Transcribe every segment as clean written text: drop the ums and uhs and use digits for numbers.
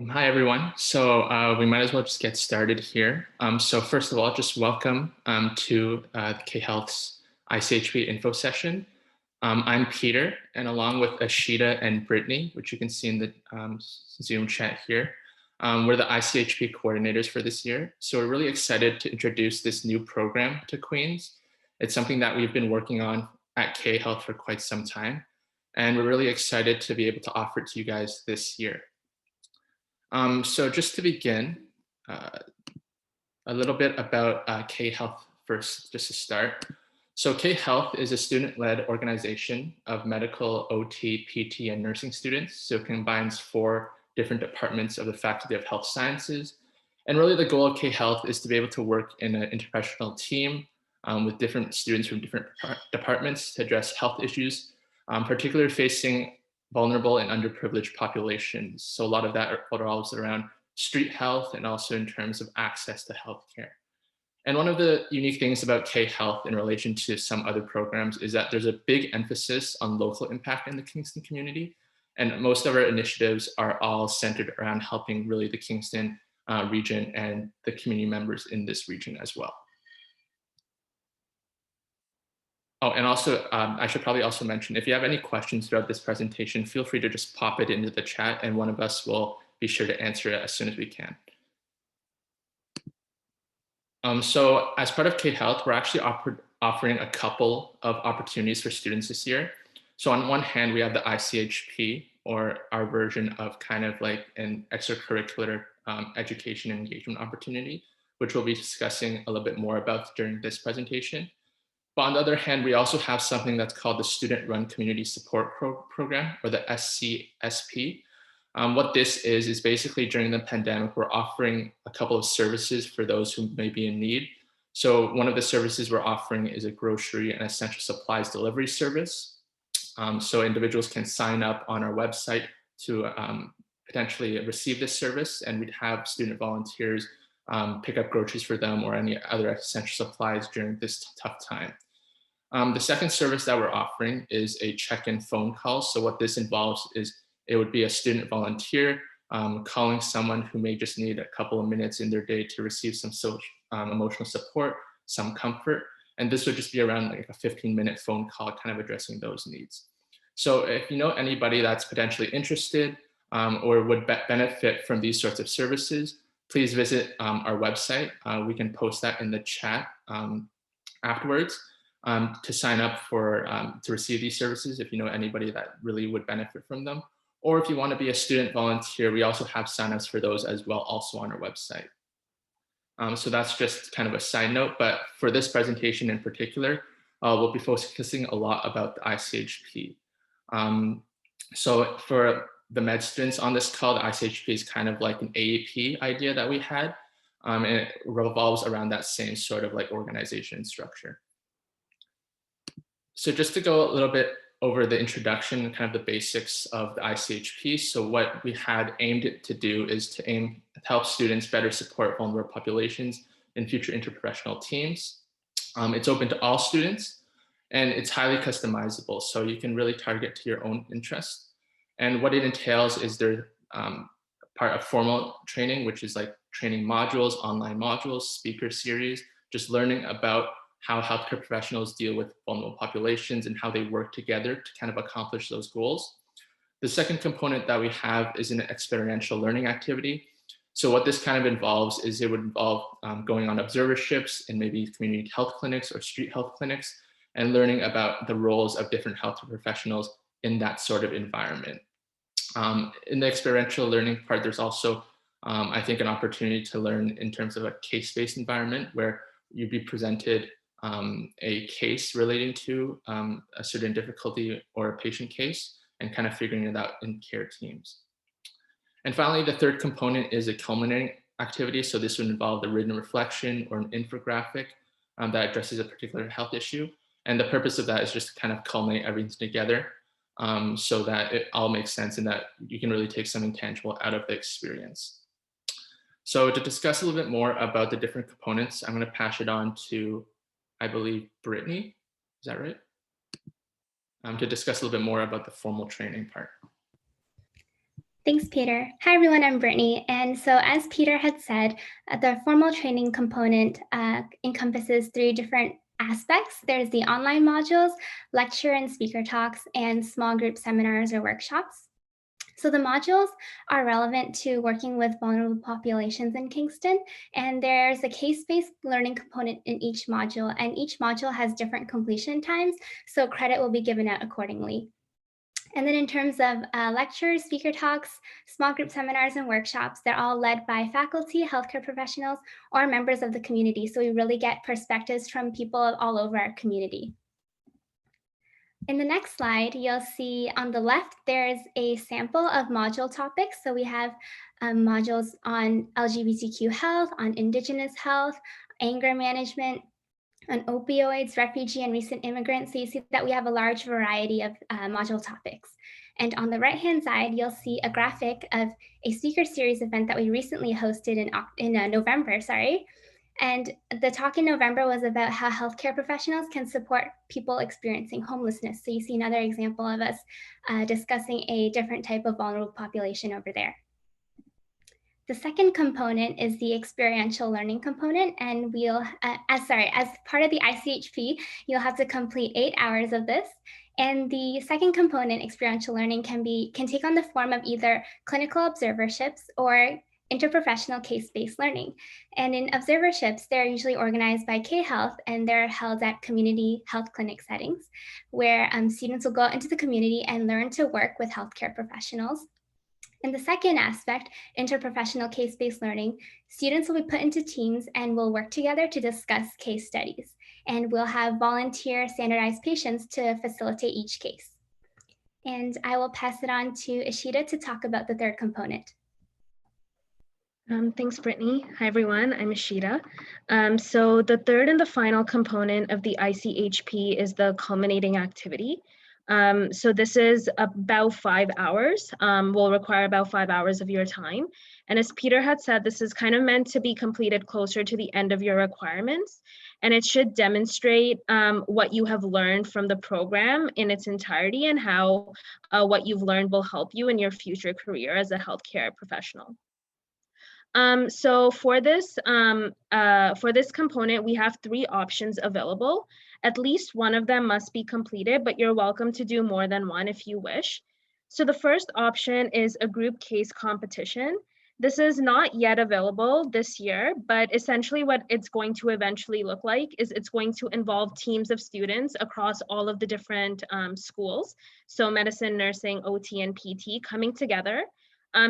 Hi, everyone. We might as well just get started here. So first of all, just welcome to KHealth's ICHP info session. I'm Peter, and along with Ashita and Brittany, which you can see in the Zoom chat here, we're the ICHP coordinators for this year. So we're really excited to introduce this new program to Queens. It's something that we've been working on at KHealth for quite some time, and we're really excited to be able to offer it to you guys this year. So just to begin, uh, a little bit about KHealth first, just to start. So KHealth is a student-led organization of medical, OT, PT, and nursing students. So it combines 4 different departments of the Faculty of Health Sciences. And really the goal of KHealth is to be able to work in an interprofessional team with different students from different departments to address health issues, particularly facing vulnerable and underprivileged populations. So a lot of that revolves around street health and also in terms of access to healthcare. And one of the unique things about KHealth in relation to some other programs is that there's a big emphasis on local impact in the Kingston community. And most of our initiatives are all centered around helping really the Kingston region and the community members in this region as well. Oh, and also, I should probably also mention, if you have any questions throughout this presentation, feel free to just pop it into the chat and one of us will be sure to answer it as soon as we can. So as part of KHealth, we're actually offering a couple of opportunities for students this year. So on one hand, we have the ICHP, or our version of kind of like an extracurricular education and engagement opportunity, which we'll be discussing a little bit more about during this presentation. But on the other hand, we also have something that's called the Student Run Community Support Program, or the SCSP. What this is basically during the pandemic, we're offering a couple of services for those who may be in need. So one of the services we're offering is a grocery and essential supplies delivery service. So individuals can sign up on our website to potentially receive this service, and we'd have student volunteers pick up groceries for them or any other essential supplies during this tough time. The second service that we're offering is a check-in phone call. So what this involves is it would be a student volunteer calling someone who may just need a couple of minutes in their day to receive some social, emotional support, some comfort. And this would just be around like a 15-minute phone call kind of addressing those needs. So if you know anybody that's potentially interested or would benefit from these sorts of services, please visit our website. We can post that in the chat afterwards. To sign up for to receive these services if you know anybody that really would benefit from them. Or if you want to be a student volunteer, we also have signups for those as well, also on our website. So that's just kind of a side note, but for this presentation in particular, we'll be focusing a lot about the ICHP. So for the med students on this call, the ICHP is kind of like an AAP idea that we had, and it revolves around that same sort of like organization structure. So just to go a little bit over the introduction and kind of the basics of the ICHP. So what we had aimed to do is to aim to help students better support vulnerable populations in future interprofessional teams. It's open to all students and it's highly customizable. So you can really target to your own interests. And what it entails is there's part of formal training, which is like training modules, online modules, speaker series, just learning about how healthcare professionals deal with vulnerable populations and how they work together to kind of accomplish those goals. The second component that we have is an experiential learning activity. So what this kind of involves is it would involve going on observerships in maybe community health clinics or street health clinics and learning about the roles of different healthcare professionals in that sort of environment. In the experiential learning part, there's also, I think, an opportunity to learn in terms of a case-based environment where you'd be presented a case relating to a certain difficulty or a patient case and kind of figuring it out in care teams. And finally, the third component is a culminating activity. So this would involve the written reflection or an infographic that addresses a particular health issue. And the purpose of that is just to kind of culminate everything together so that it all makes sense and that you can really take something tangible out of the experience. So to discuss a little bit more about the different components, I'm going to pass it on to, I believe, Brittany. Is that right? To discuss a little bit more about the formal training part. Thanks, Peter. Hi, everyone, I'm Brittany. And so as Peter had said, the formal training component encompasses 3 different aspects. There's the online modules, lecture and speaker talks, and small group seminars or workshops. So the modules are relevant to working with vulnerable populations in Kingston, and there's a case-based learning component in each module, and each module has different completion times, so credit will be given out accordingly. And then in terms of lectures, speaker talks, small group seminars, and workshops, they're all led by faculty, healthcare professionals, or members of the community. So we really get perspectives from people all over our community. In the next slide, you'll see on the left, there's a sample of module topics. So we have modules on LGBTQ health, on Indigenous health, anger management, on opioids, refugee, and recent immigrants. So you see that we have a large variety of module topics. And on the right-hand side, you'll see a graphic of a speaker series event that we recently hosted in November, And the talk in November was about how healthcare professionals can support people experiencing homelessness. So you see another example of us discussing a different type of vulnerable population over there. The second component is the experiential learning component, and as part of the ICHP, you'll have to complete 8 hours of this. And the second component, experiential learning, can take on the form of either clinical observerships or interprofessional case-based learning. And in observerships, they're usually organized by KHealth, and they're held at community health clinic settings, where students will go out into the community and learn to work with healthcare professionals. And the second aspect, interprofessional case-based learning, students will be put into teams and will work together to discuss case studies. And we'll have volunteer standardized patients to facilitate each case. And I will pass it on to Ishita to talk about the third component. Thanks, Brittany. Hi, everyone. I'm Ishita. So the third and the final component of the ICHP is the culminating activity. So this is about 5 hours, will require about 5 hours of your time. And as Peter had said, this is kind of meant to be completed closer to the end of your requirements. And it should demonstrate what you have learned from the program in its entirety and how what you've learned will help you in your future career as a healthcare professional. So for this component, we have 3 options available. At least one of them must be completed, but you're welcome to do more than one if you wish. So the first option is a group case competition. This is not yet available this year, but essentially what it's going to eventually look like is it's going to involve teams of students across all of the different schools. So medicine, nursing, OT, and PT coming together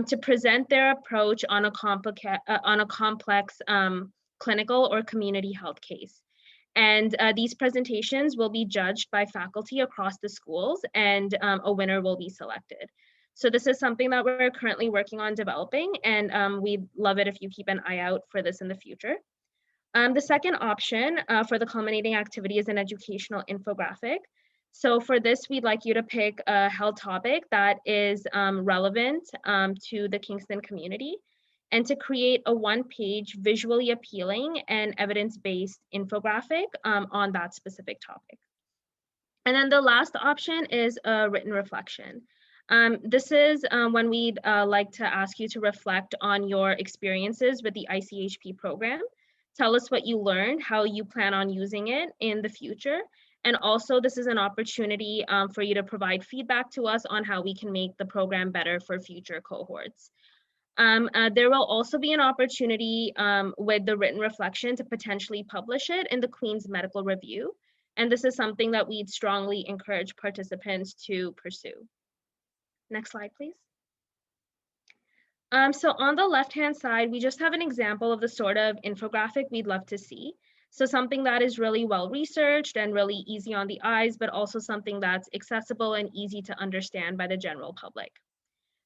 to present their approach on a complex clinical or community health case. And these presentations will be judged by faculty across the schools, and a winner will be selected. So this is something that we're currently working on developing, and we'd love it if you keep an eye out for this in the future. The second option for the culminating activity is an educational infographic. So for this, we'd like you to pick a health topic that is relevant to the Kingston community and to create a 1-page visually appealing and evidence-based infographic on that specific topic. And then the last option is a written reflection. This is when we'd like to ask you to reflect on your experiences with the ICHP program. Tell us what you learned, how you plan on using it in the future. And also, this is an opportunity for you to provide feedback to us on how we can make the program better for future cohorts. There will also be an opportunity with the written reflection to potentially publish it in the Queen's Medical Review. And this is something that we'd strongly encourage participants to pursue. Next slide, please. So on the left-hand side, we just have an example of the sort of infographic we'd love to see. So something that is really well researched and really easy on the eyes, but also something that's accessible and easy to understand by the general public.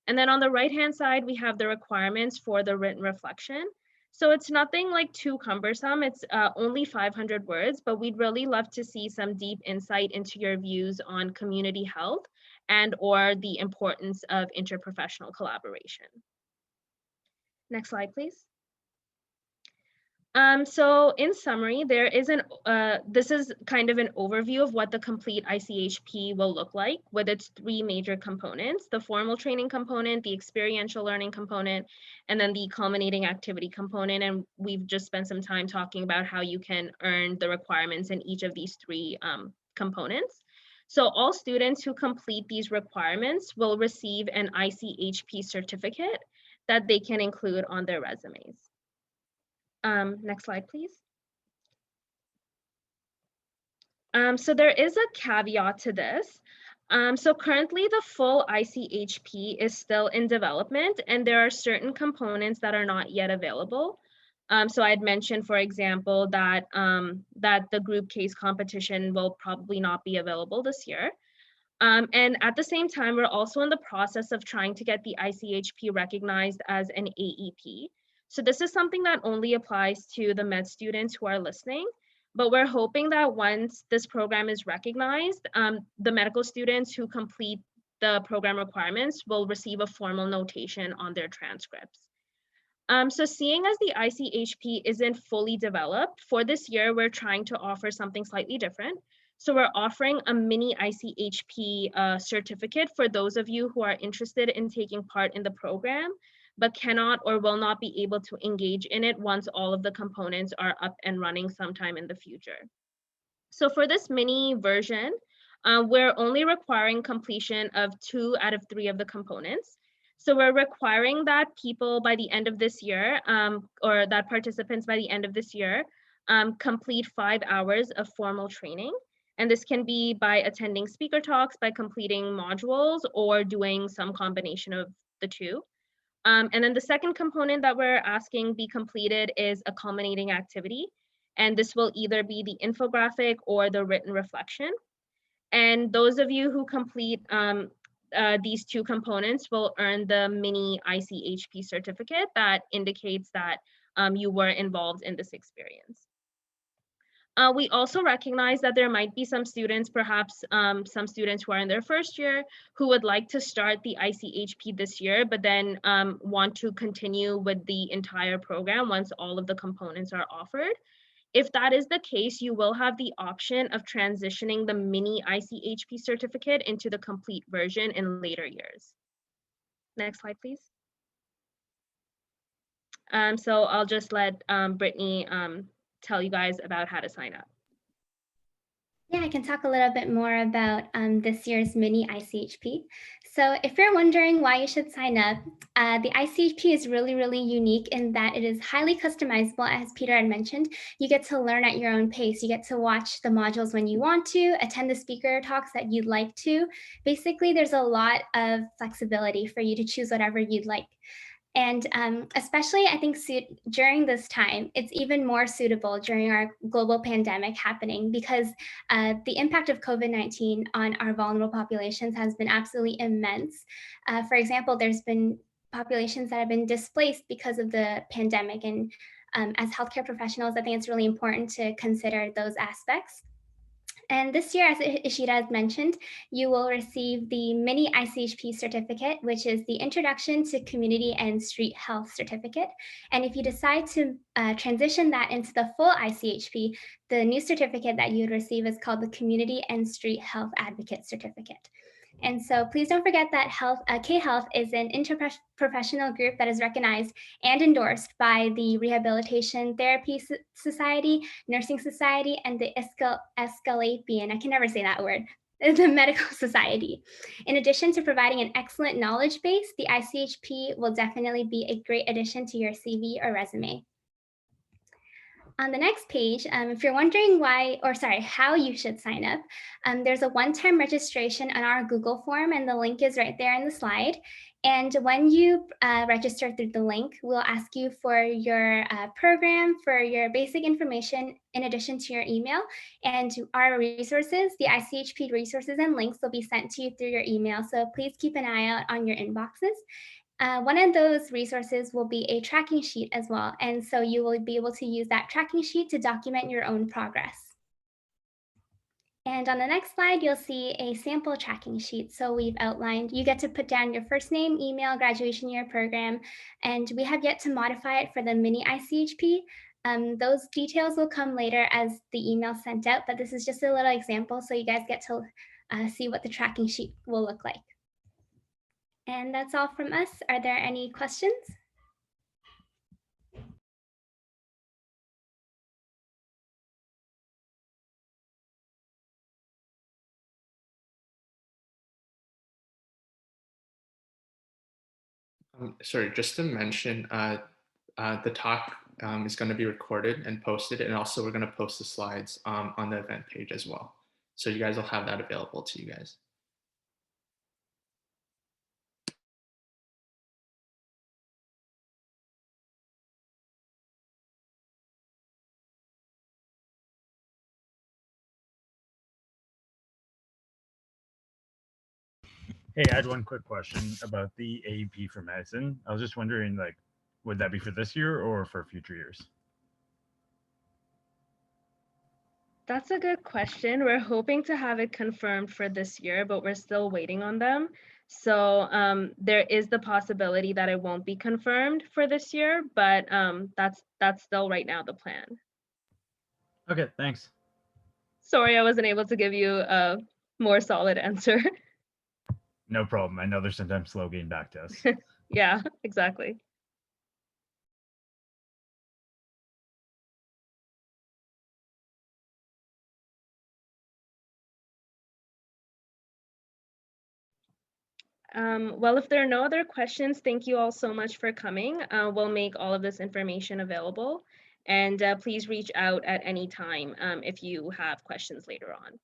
And then on the right-hand side, we have the requirements for the written reflection. So it's nothing like too cumbersome. It's only 500 words, but we'd really love to see some deep insight into your views on community health and or the importance of interprofessional collaboration. Next slide, please. So in summary, this is kind of an overview of what the complete ICHP will look like with its three major components: the formal training component, the experiential learning component, and then the culminating activity component. And we've just spent some time talking about how you can earn the requirements in each of these three components. So all students who complete these requirements will receive an ICHP certificate that they can include on their resumes. Next slide, please. So there is a caveat to this. So currently the full ICHP is still in development, and there are certain components that are not yet available. So I'd mentioned, for example, that, that the group case competition will probably not be available this year. And at the same time, we're also in the process of trying to get the ICHP recognized as an AEP. So this is something that only applies to the med students who are listening, but we're hoping that once this program is recognized, the medical students who complete the program requirements will receive a formal notation on their transcripts. So seeing as the ICHP isn't fully developed, for this year, we're trying to offer something slightly different. So we're offering a mini ICHP certificate for those of you who are interested in taking part in the program, but cannot or will not be able to engage in it once all of the components are up and running sometime in the future. So for this mini version, we're only requiring completion of 2 out of 3 of the components. So we're requiring that people by the end of this year, or that participants by the end of this year, complete 5 hours of formal training. And this can be by attending speaker talks, by completing modules, or doing some combination of the two. And then the second component that we're asking be completed is a culminating activity. And this will either be the infographic or the written reflection. And those of you who complete these two components will earn the mini ICHP certificate that indicates that you were involved in this experience. We also recognize that there might be some students, perhaps some students who are in their first year, who would like to start the ICHP this year, but then want to continue with the entire program once all of the components are offered. If that is the case, you will have the option of transitioning the mini ICHP certificate into the complete version in later years. Next slide, please. So I'll just let Brittany tell you guys about how to sign up. Yeah, I can talk a little bit more about this year's mini ICHP. So if you're wondering why you should sign up, the ICHP is really, really unique in that it is highly customizable, as Peter had mentioned. You get to learn at your own pace. You get to watch the modules when you want to, attend the speaker talks that you'd like to. Basically, there's a lot of flexibility for you to choose whatever you'd like. And especially, I think during this time, it's even more suitable during our global pandemic happening because the impact of COVID-19 on our vulnerable populations has been absolutely immense. For example, there's been populations that have been displaced because of the pandemic. And as healthcare professionals, I think it's really important to consider those aspects. And this year, as Ishita has mentioned, you will receive the mini ICHP certificate, which is the Introduction to Community and Street Health certificate. And if you decide to transition that into the full ICHP, the new certificate that you would receive is called the Community and Street Health Advocate certificate. And so please don't forget that KHealth is an interprofessional group that is recognized and endorsed by the Rehabilitation Therapy Society, Nursing Society, and the Escalapian, I can never say that word, the Medical Society. In addition to providing an excellent knowledge base, the ICHP will definitely be a great addition to your CV or resume. On the next page, if you're wondering how you should sign up, there's a one-time registration on our Google form, and the link is right there in the slide. And when you register through the link, we'll ask you for your program, for your basic information, in addition to your email. And our resources, the ICHP resources and links will be sent to you through your email. So please keep an eye out on your inboxes. One of those resources will be a tracking sheet as well. And so you will be able to use that tracking sheet to document your own progress. And on the next slide, you'll see a sample tracking sheet. So we've outlined, you get to put down your first name, email, graduation year, program, and we have yet to modify it for the mini ICHP. Those details will come later as the email sent out, but this is just a little example so you guys get to see what the tracking sheet will look like. And that's all from us. Are there any questions? Sorry, just to mention, the talk is going to be recorded and posted, and also we're going to post the slides on the event page as well. So you guys will have that available to you guys. Hey, I had one quick question about the AEP for medicine. I was just wondering, like, would that be for this year or for future years? That's a good question. We're hoping to have it confirmed for this year, but we're still waiting on them. So there is the possibility that it won't be confirmed for this year, but that's still right now the plan. Okay, thanks. Sorry, I wasn't able to give you a more solid answer. No problem. I know they're sometimes slow getting back to us. Yeah, exactly. Well, if there are no other questions, thank you all so much for coming. We'll make all of this information available, and please reach out at any time if you have questions later on.